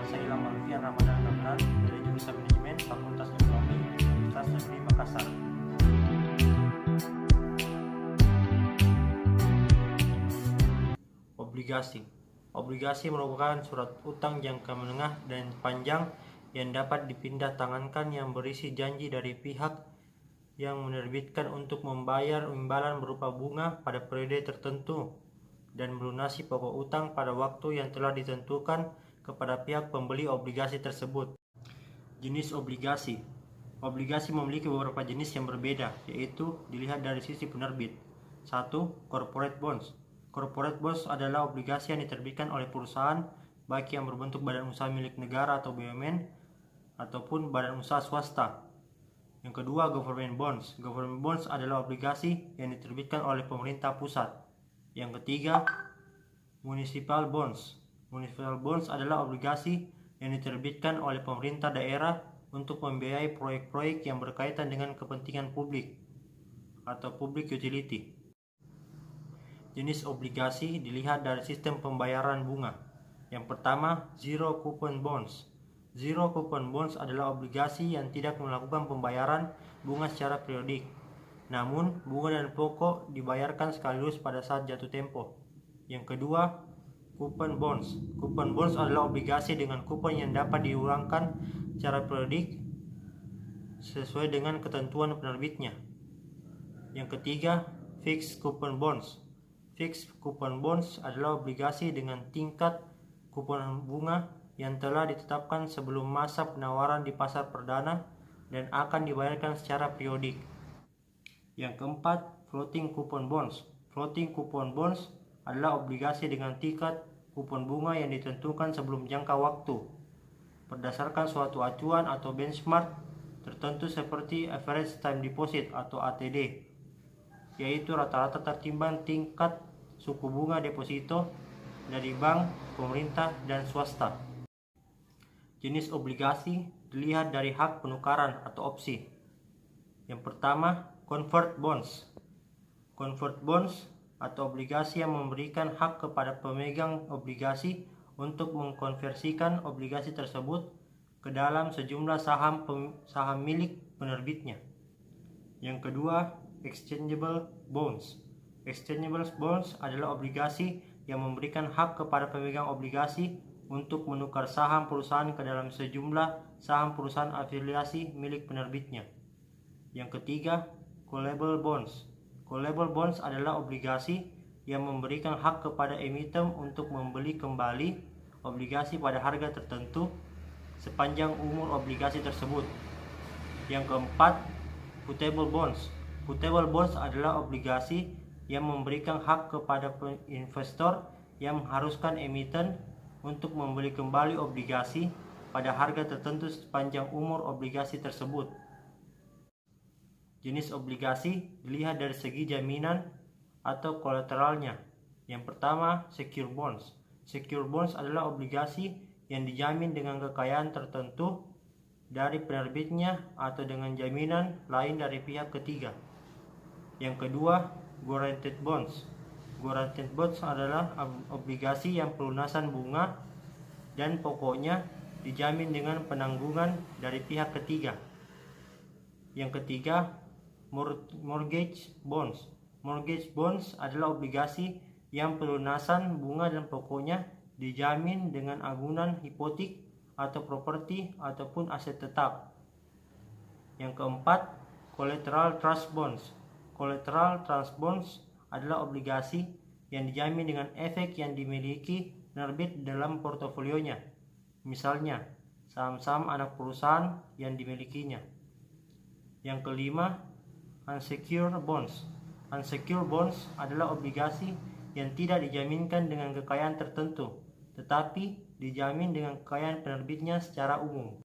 Saya Ilham Alfian Ramadan Kamran dari jurusan Manajemen Fakultas Ekonomi Universitas Negeri Makassar. Obligasi. Obligasi merupakan surat utang jangka menengah dan panjang yang dapat dipindah tangankan yang berisi janji dari pihak yang menerbitkan untuk membayar imbalan berupa bunga pada periode tertentu dan melunasi pokok utang pada waktu yang telah ditentukan kepada pihak pembeli obligasi tersebut. Jenis obligasi. Obligasi memiliki beberapa jenis yang berbeda, yaitu dilihat dari sisi penerbit. 1. Corporate bonds. Corporate bonds adalah obligasi yang diterbitkan oleh perusahaan, baik yang berbentuk badan usaha milik negara atau BUMN, ataupun badan usaha swasta. Yang kedua, government bonds. Government bonds adalah obligasi yang diterbitkan oleh pemerintah pusat. Yang ketiga, municipal bonds. Municipal bonds adalah obligasi yang diterbitkan oleh pemerintah daerah untuk membiayai proyek-proyek yang berkaitan dengan kepentingan publik atau public utility. Jenis obligasi dilihat dari sistem pembayaran bunga. Yang pertama, zero coupon bonds. Zero coupon bonds adalah obligasi yang tidak melakukan pembayaran bunga secara periodik. Namun, bunga dan pokok dibayarkan sekaligus pada saat jatuh tempo. Yang kedua, coupon bonds. Coupon bonds adalah obligasi dengan kupon yang dapat diulangkan secara periodik sesuai dengan ketentuan penerbitnya. Yang ketiga, fixed coupon bonds. Fixed coupon bonds adalah obligasi dengan tingkat kupon bunga yang telah ditetapkan sebelum masa penawaran di pasar perdana dan akan dibayarkan secara periodik. Yang keempat, floating coupon bonds. Floating coupon bonds adalah obligasi dengan tingkat kupon bunga yang ditentukan sebelum jangka waktu berdasarkan suatu acuan atau benchmark tertentu seperti average time deposit atau ATD, yaitu rata-rata tertimbang tingkat suku bunga deposito dari bank, pemerintah, dan swasta. Jenis obligasi dilihat dari hak penukaran atau opsi. Yang pertama, convert bonds. Convert bonds atau obligasi yang memberikan hak kepada pemegang obligasi untuk mengkonversikan obligasi tersebut ke dalam sejumlah saham milik penerbitnya. Yang kedua, exchangeable bonds. Exchangeable bonds adalah obligasi yang memberikan hak kepada pemegang obligasi untuk menukar saham perusahaan ke dalam sejumlah saham perusahaan afiliasi milik penerbitnya. Yang ketiga, callable bonds. Callable bonds adalah obligasi yang memberikan hak kepada emiten untuk membeli kembali obligasi pada harga tertentu sepanjang umur obligasi tersebut. Yang keempat, putable bonds. Putable bonds adalah obligasi yang memberikan hak kepada investor yang mengharuskan emiten untuk membeli kembali obligasi pada harga tertentu sepanjang umur obligasi tersebut. Jenis obligasi dilihat dari segi jaminan atau kolateralnya. Yang pertama, secure bonds. Secure bonds adalah obligasi yang dijamin dengan kekayaan tertentu dari penerbitnya atau dengan jaminan lain dari pihak ketiga. Yang kedua, guaranteed bonds. Guaranteed bonds adalah obligasi yang pelunasan bunga dan pokoknya dijamin dengan penanggungan dari pihak ketiga. Yang ketiga, mortgage bonds. Mortgage bonds adalah obligasi yang pelunasan bunga dan pokoknya dijamin dengan agunan hipotek atau properti ataupun aset tetap. Yang keempat, collateral trust bonds. Collateral trust bonds adalah obligasi yang dijamin dengan efek yang dimiliki penerbit dalam portofolionya, misalnya saham-saham anak perusahaan yang dimilikinya. Yang kelima, unsecured bonds. Unsecured bonds adalah obligasi yang tidak dijaminkan dengan kekayaan tertentu, tetapi dijamin dengan kekayaan penerbitnya secara umum.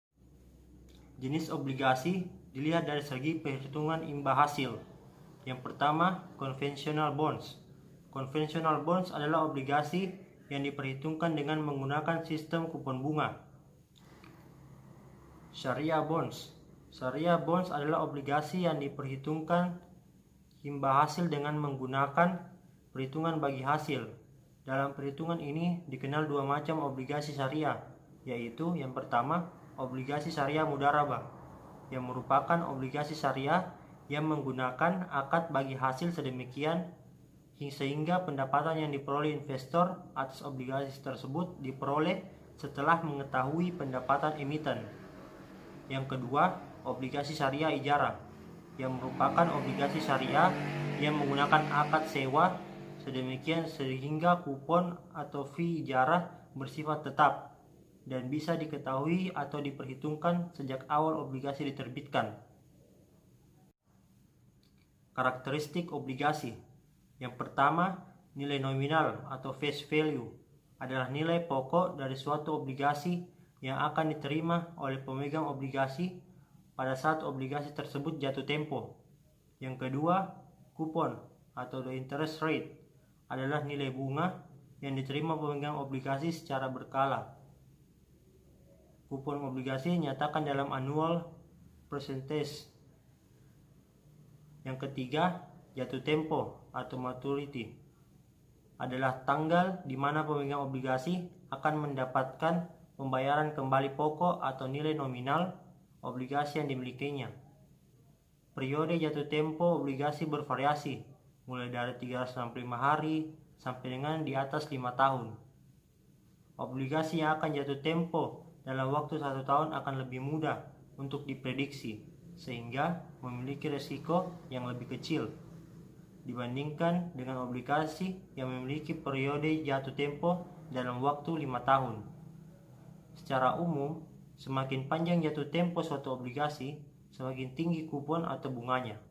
Jenis obligasi dilihat dari segi perhitungan imbal hasil. Yang pertama, conventional bonds. Conventional bonds adalah obligasi yang diperhitungkan dengan menggunakan sistem kupon bunga. Sharia bonds. Sharia bonds adalah obligasi yang diperhitungkan imbal hasil dengan menggunakan perhitungan bagi hasil. Dalam perhitungan ini dikenal dua macam obligasi syariah. yaitu yang pertama, obligasi syariah mudharabah, yang merupakan obligasi syariah yang menggunakan akad bagi hasil sedemikian sehingga pendapatan yang diperoleh investor atas obligasi tersebut diperoleh setelah mengetahui pendapatan emiten. Yang kedua, obligasi syariah ijarah, yang merupakan obligasi syariah yang menggunakan akad sewa sedemikian sehingga kupon atau fee ijarah bersifat tetap dan bisa diketahui atau diperhitungkan sejak awal obligasi diterbitkan. Karakteristik obligasi. Yang pertama, nilai nominal atau face value adalah nilai pokok dari suatu obligasi yang akan diterima oleh pemegang obligasi pada saat obligasi tersebut jatuh tempo. Yang kedua, kupon atau the interest rate adalah nilai bunga yang diterima pemegang obligasi secara berkala. Kupon obligasi dinyatakan dalam annual percentage. Yang ketiga, jatuh tempo atau maturity adalah tanggal di mana pemegang obligasi akan mendapatkan pembayaran kembali pokok atau nilai nominal obligasi yang dimilikinya. Periode jatuh tempo obligasi bervariasi, mulai dari 365 hari sampai dengan di atas 5 tahun. Obligasi yang akan jatuh tempo dalam waktu 1 tahun akan lebih mudah untuk diprediksi, sehingga memiliki resiko yang lebih kecil dibandingkan dengan obligasi yang memiliki periode jatuh tempo dalam waktu 5 tahun. Secara umum, semakin panjang jatuh tempo suatu obligasi, semakin tinggi kupon atau bunganya.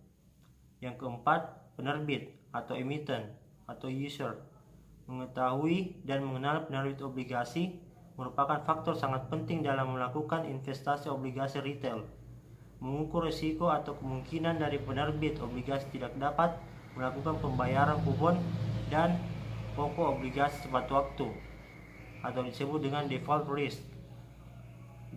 Yang keempat, penerbit atau emiten atau user. Mengetahui dan mengenal penerbit obligasi merupakan faktor sangat penting dalam melakukan investasi obligasi retail. Mengukur risiko atau kemungkinan dari penerbit obligasi tidak dapat melakukan pembayaran kupon dan pokok obligasi tepat waktu atau disebut dengan default risk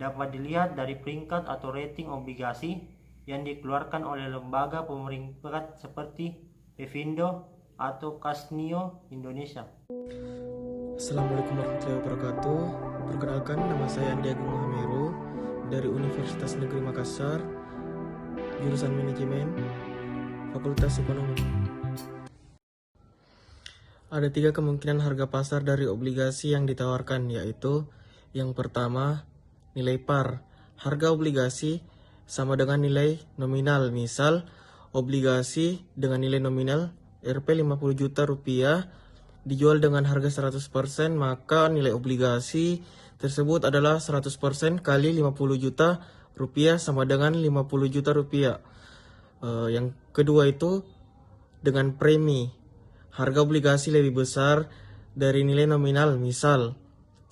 dapat dilihat dari peringkat atau rating obligasi yang dikeluarkan oleh lembaga pemeringkat seperti Pevindo atau Kasnio Indonesia. Assalamualaikum warahmatullahi wabarakatuh. Perkenalkan, nama saya Andi Agung Muhameru dari Universitas Negeri Makassar, jurusan Manajemen, Fakultas Ekonomi. Ada 3 kemungkinan harga pasar dari obligasi yang ditawarkan, yaitu yang pertama, nilai par. Harga obligasi sama dengan nilai nominal. Misal, obligasi dengan nilai nominal Rp 50 juta rupiah dijual dengan harga 100%, maka nilai obligasi tersebut adalah 100% kali 50 juta rupiah sama dengan 50 juta rupiah. Yang kedua itu dengan premi. Harga obligasi lebih besar dari nilai nominal. Misal,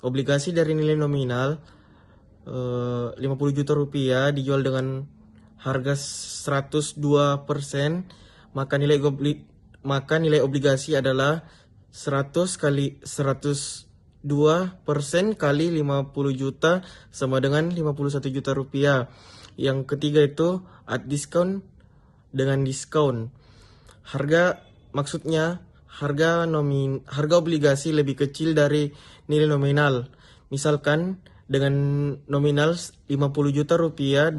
obligasi dari nilai nominal 50 juta rupiah dijual dengan harga 102%, maka nilai obligasi adalah 100 kali 102% kali 50 juta sama dengan 51 juta rupiah. Yang ketiga itu at discount dengan diskon. Harga obligasi lebih kecil dari nilai nominal. Misalkan dengan nominal 50 juta rupiah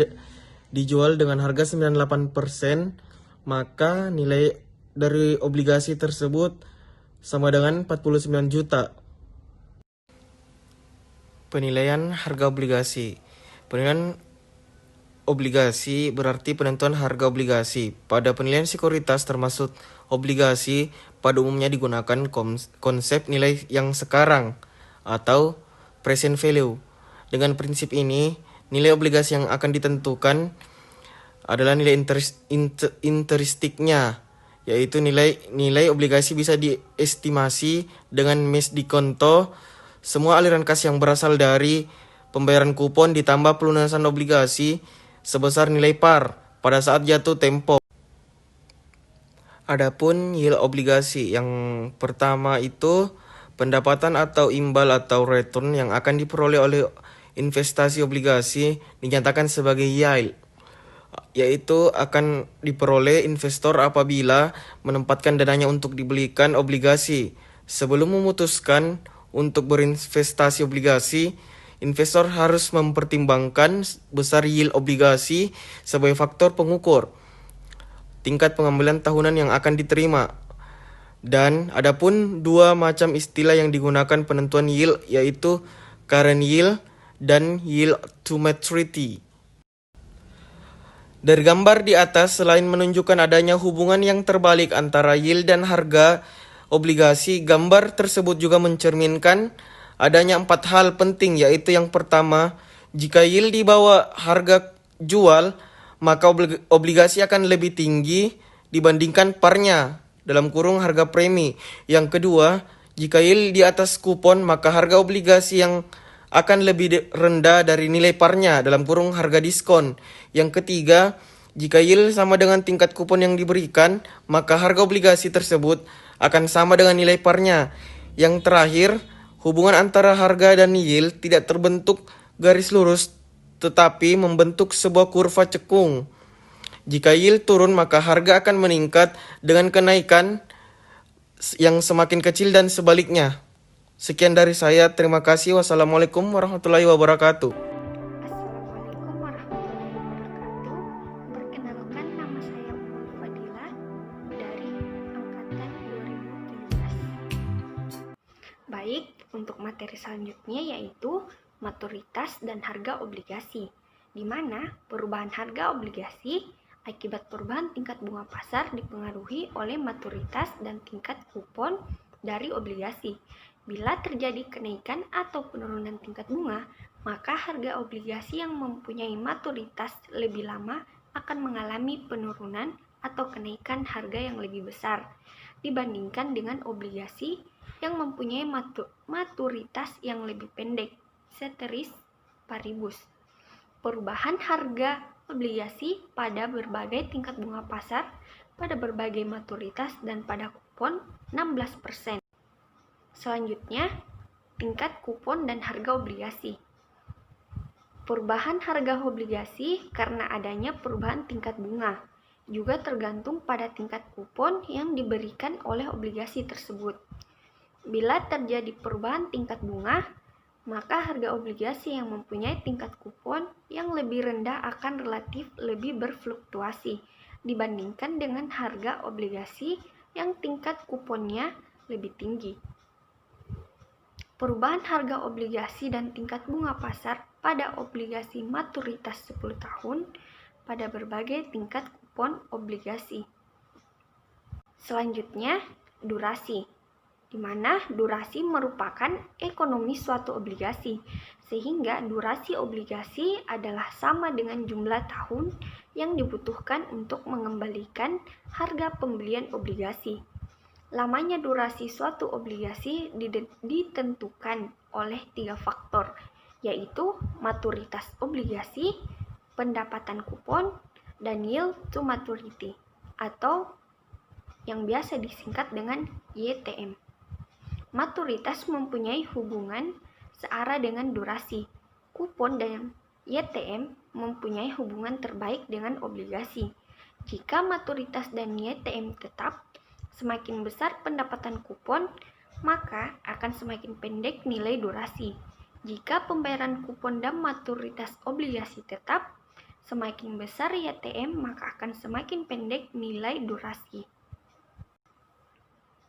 dijual dengan harga 98%, maka nilai dari obligasi tersebut sama dengan 49 juta. Penilaian harga obligasi. Penilaian obligasi berarti penentuan harga obligasi. Pada penilaian sekuritas termasuk obligasi, pada umumnya digunakan konsep nilai yang sekarang atau present value. Dengan prinsip ini, nilai obligasi yang akan ditentukan adalah nilai intrinsiknya, yaitu nilai obligasi bisa diestimasi dengan mes dikonto semua aliran kas yang berasal dari pembayaran kupon ditambah pelunasan obligasi sebesar nilai par pada saat jatuh tempo. Adapun yield obligasi yang pertama itu pendapatan atau imbal atau return yang akan diperoleh oleh investasi obligasi dinyatakan sebagai yield, yaitu akan diperoleh investor apabila menempatkan dananya untuk dibelikan obligasi. Sebelum memutuskan untuk berinvestasi obligasi, investor harus mempertimbangkan besar yield obligasi sebagai faktor pengukur tingkat pengambilan tahunan yang akan diterima. Dan adapun dua macam istilah yang digunakan penentuan yield, yaitu current yield dan yield to maturity. Dari gambar di atas, selain menunjukkan adanya hubungan yang terbalik antara yield dan harga obligasi, gambar tersebut juga mencerminkan adanya 4 hal penting, yaitu yang pertama, jika yield di bawah harga jual, maka obligasi akan lebih tinggi dibandingkan parnya, dalam kurung harga premi. Yang kedua, jika yield di atas kupon, maka harga obligasi yang akan lebih rendah dari nilai parnya, dalam kurung harga diskon. Yang ketiga, jika yield sama dengan tingkat kupon yang diberikan, maka harga obligasi tersebut akan sama dengan nilai parnya. Yang terakhir, hubungan antara harga dan yield tidak terbentuk garis lurus, tetapi membentuk sebuah kurva cekung. Jika yield turun, maka harga akan meningkat dengan kenaikan yang semakin kecil dan sebaliknya. Sekian dari saya, terima kasih. Wassalamualaikum warahmatullahi wabarakatuh. Assalamualaikum warahmatullahi wabarakatuh. Perkenalkan, nama saya Ummul Fadilah dari angkatan 2017. Baik, untuk materi selanjutnya yaitu maturitas dan harga obligasi, di mana perubahan harga obligasi akibat perubahan tingkat bunga pasar dipengaruhi oleh maturitas dan tingkat kupon dari obligasi. Bila terjadi kenaikan atau penurunan tingkat bunga, maka harga obligasi yang mempunyai maturitas lebih lama akan mengalami penurunan atau kenaikan harga yang lebih besar dibandingkan dengan obligasi yang mempunyai maturitas yang lebih pendek, ceteris paribus. Perubahan harga obligasi pada berbagai tingkat bunga pasar, pada berbagai maturitas, dan pada kupon 16%. Selanjutnya, tingkat kupon dan harga obligasi. Perubahan harga obligasi karena adanya perubahan tingkat bunga juga tergantung pada tingkat kupon yang diberikan oleh obligasi tersebut. Bila terjadi perubahan tingkat bunga, maka harga obligasi yang mempunyai tingkat kupon yang lebih rendah akan relatif lebih berfluktuasi dibandingkan dengan harga obligasi yang tingkat kuponnya lebih tinggi. Perubahan harga obligasi dan tingkat bunga pasar pada obligasi maturitas 10 tahun pada berbagai tingkat kupon obligasi. Selanjutnya, durasi, di mana durasi merupakan ekonomi suatu obligasi, sehingga durasi obligasi adalah sama dengan jumlah tahun yang dibutuhkan untuk mengembalikan harga pembelian obligasi. Lamanya durasi suatu obligasi ditentukan oleh 3 faktor, yaitu maturitas obligasi, pendapatan kupon, dan yield to maturity, atau yang biasa disingkat dengan YTM. Maturitas mempunyai hubungan searah dengan durasi. Kupon dan YTM mempunyai hubungan terbaik dengan obligasi. Jika maturitas dan YTM tetap, semakin besar pendapatan kupon, maka akan semakin pendek nilai durasi. Jika pembayaran kupon dan maturitas obligasi tetap, semakin besar YTM, maka akan semakin pendek nilai durasi.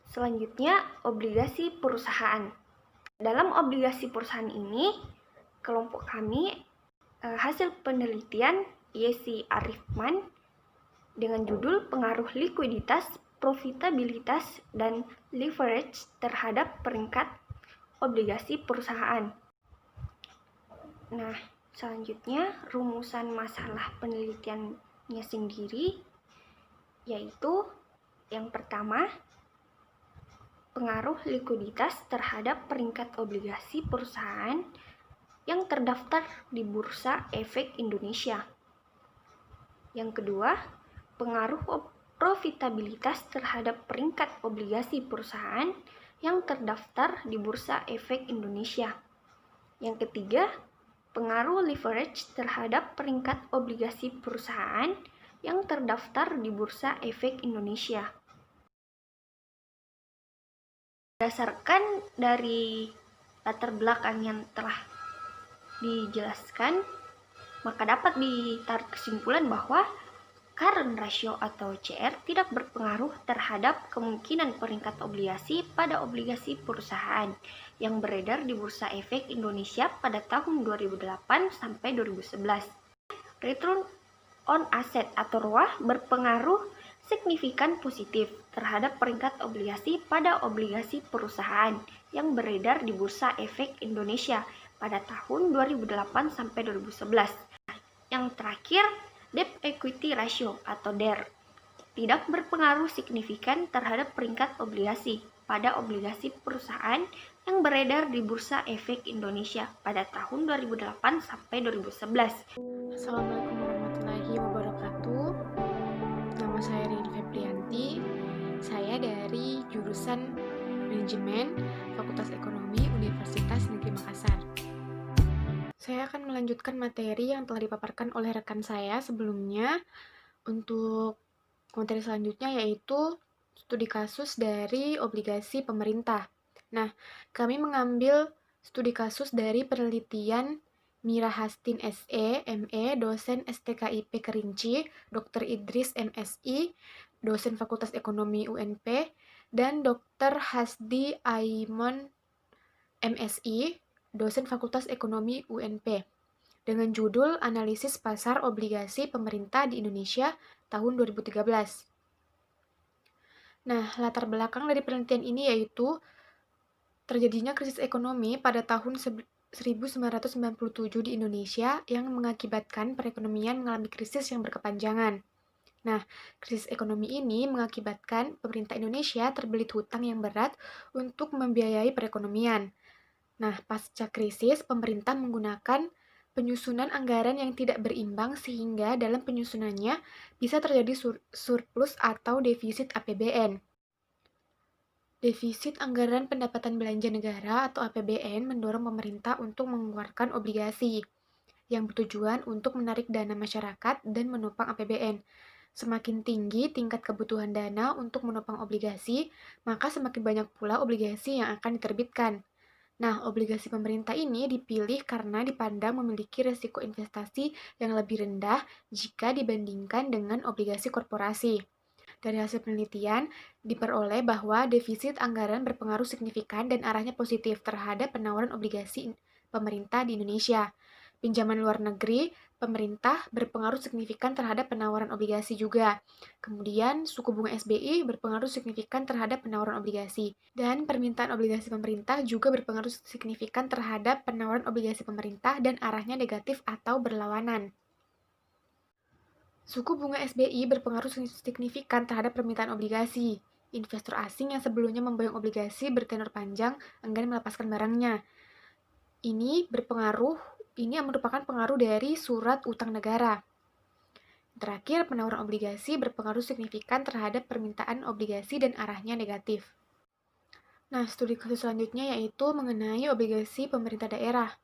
Selanjutnya, obligasi perusahaan. Dalam obligasi perusahaan ini, kelompok kami hasil penelitian Yesi Arifman dengan judul pengaruh likuiditas, profitabilitas, dan leverage terhadap peringkat obligasi perusahaan. Nah, selanjutnya rumusan masalah penelitiannya sendiri, yaitu yang pertama, pengaruh likuiditas terhadap peringkat obligasi perusahaan yang terdaftar di Bursa Efek Indonesia. Yang kedua, pengaruh profitabilitas terhadap peringkat obligasi perusahaan yang terdaftar di Bursa Efek Indonesia. Yang ketiga, pengaruh leverage terhadap peringkat obligasi perusahaan yang terdaftar di Bursa Efek Indonesia. Berdasarkan dari latar belakang yang telah dijelaskan, maka dapat ditarik kesimpulan bahwa current ratio atau CR tidak berpengaruh terhadap kemungkinan peringkat obligasi pada obligasi perusahaan yang beredar di Bursa Efek Indonesia pada tahun 2008 sampai 2011. Return on asset atau ROA berpengaruh signifikan positif terhadap peringkat obligasi pada obligasi perusahaan yang beredar di Bursa Efek Indonesia pada tahun 2008 sampai 2011. Yang terakhir, debt equity ratio atau DER tidak berpengaruh signifikan terhadap peringkat obligasi pada obligasi perusahaan yang beredar di Bursa Efek Indonesia pada tahun 2008 sampai 2011. Assalamualaikum warahmatullahi wabarakatuh. Nama saya Rini Febrianti. Saya dari jurusan Manajemen Fakultas Ekonomi Universitas Negeri Makassar. Saya akan melanjutkan materi yang telah dipaparkan oleh rekan saya sebelumnya. Untuk materi selanjutnya yaitu studi kasus dari obligasi pemerintah. Nah, kami mengambil studi kasus dari penelitian Mira Hastin SE, ME, dosen STKIP Kerinci, Dr. Idris MSI, dosen Fakultas Ekonomi UNP, dan Dr. Hasdi Aimon MSI, dosen Fakultas Ekonomi UNP, dengan judul Analisis Pasar Obligasi Pemerintah di Indonesia tahun 2013. Nah, latar belakang dari penelitian ini yaitu terjadinya krisis ekonomi pada tahun 1997 di Indonesia yang mengakibatkan perekonomian mengalami krisis yang berkepanjangan. Nah, krisis ekonomi ini mengakibatkan pemerintah Indonesia terbelit hutang yang berat untuk membiayai perekonomian. Nah, pasca krisis, pemerintah menggunakan penyusunan anggaran yang tidak berimbang sehingga dalam penyusunannya bisa terjadi surplus atau defisit APBN. Defisit anggaran pendapatan belanja negara atau APBN mendorong pemerintah untuk mengeluarkan obligasi yang bertujuan untuk menarik dana masyarakat dan menopang APBN. Semakin tinggi tingkat kebutuhan dana untuk menopang obligasi, maka semakin banyak pula obligasi yang akan diterbitkan. Nah, obligasi pemerintah ini dipilih karena dipandang memiliki resiko investasi yang lebih rendah jika dibandingkan dengan obligasi korporasi. Dari hasil penelitian, diperoleh bahwa defisit anggaran berpengaruh signifikan dan arahnya positif terhadap penawaran obligasi pemerintah di Indonesia. Pinjaman luar negeri, pemerintah berpengaruh signifikan terhadap penawaran obligasi juga. Kemudian, suku bunga SBI berpengaruh signifikan terhadap penawaran obligasi. Dan permintaan obligasi pemerintah juga berpengaruh signifikan terhadap penawaran obligasi pemerintah dan arahnya negatif atau berlawanan. Suku bunga SBI berpengaruh signifikan terhadap permintaan obligasi. Investor asing yang sebelumnya memboyong obligasi bertenor panjang enggan melepaskan barangnya. Ini merupakan pengaruh dari surat utang negara. Terakhir, penawaran obligasi berpengaruh signifikan terhadap permintaan obligasi dan arahnya negatif. Nah, studi kasus selanjutnya yaitu mengenai obligasi pemerintah daerah.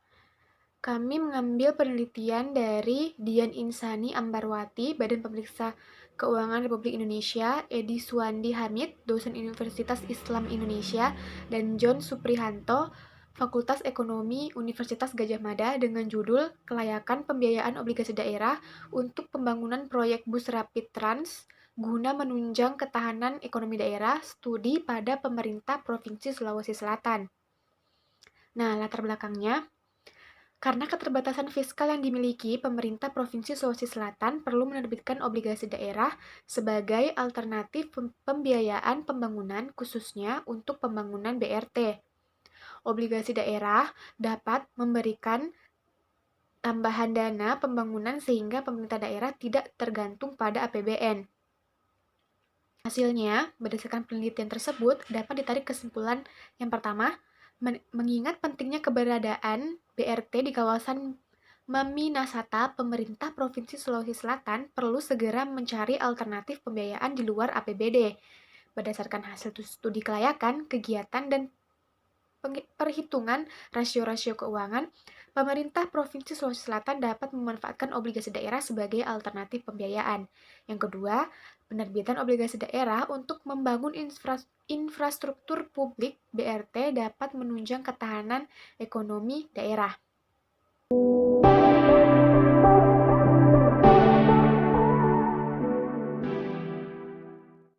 Kami mengambil penelitian dari Dian Insani Ambarwati, Badan Pemeriksa Keuangan Republik Indonesia, Edi Suwandi Hamid, dosen Universitas Islam Indonesia, dan John Suprihanto, Fakultas Ekonomi Universitas Gadjah Mada dengan judul Kelayakan Pembiayaan Obligasi Daerah untuk Pembangunan Proyek Bus Rapid Trans guna menunjang ketahanan ekonomi daerah, studi pada pemerintah Provinsi Sulawesi Selatan. Nah, latar belakangnya, karena keterbatasan fiskal yang dimiliki, pemerintah Provinsi Sulawesi Selatan perlu menerbitkan obligasi daerah sebagai alternatif pembiayaan pembangunan khususnya untuk pembangunan BRT. Obligasi daerah dapat memberikan tambahan dana pembangunan sehingga pemerintah daerah tidak tergantung pada APBN. Hasilnya, berdasarkan penelitian tersebut, dapat ditarik kesimpulan yang pertama, mengingat pentingnya keberadaan BRT di kawasan Maminasata, pemerintah Provinsi Sulawesi Selatan perlu segera mencari alternatif pembiayaan di luar APBD. Berdasarkan hasil studi kelayakan, kegiatan, dan perhitungan rasio-rasio keuangan, pemerintah Provinsi Sulawesi Selatan dapat memanfaatkan obligasi daerah sebagai alternatif pembiayaan. Yang kedua, penerbitan obligasi daerah untuk membangun infrastruktur publik BRT dapat menunjang ketahanan ekonomi daerah.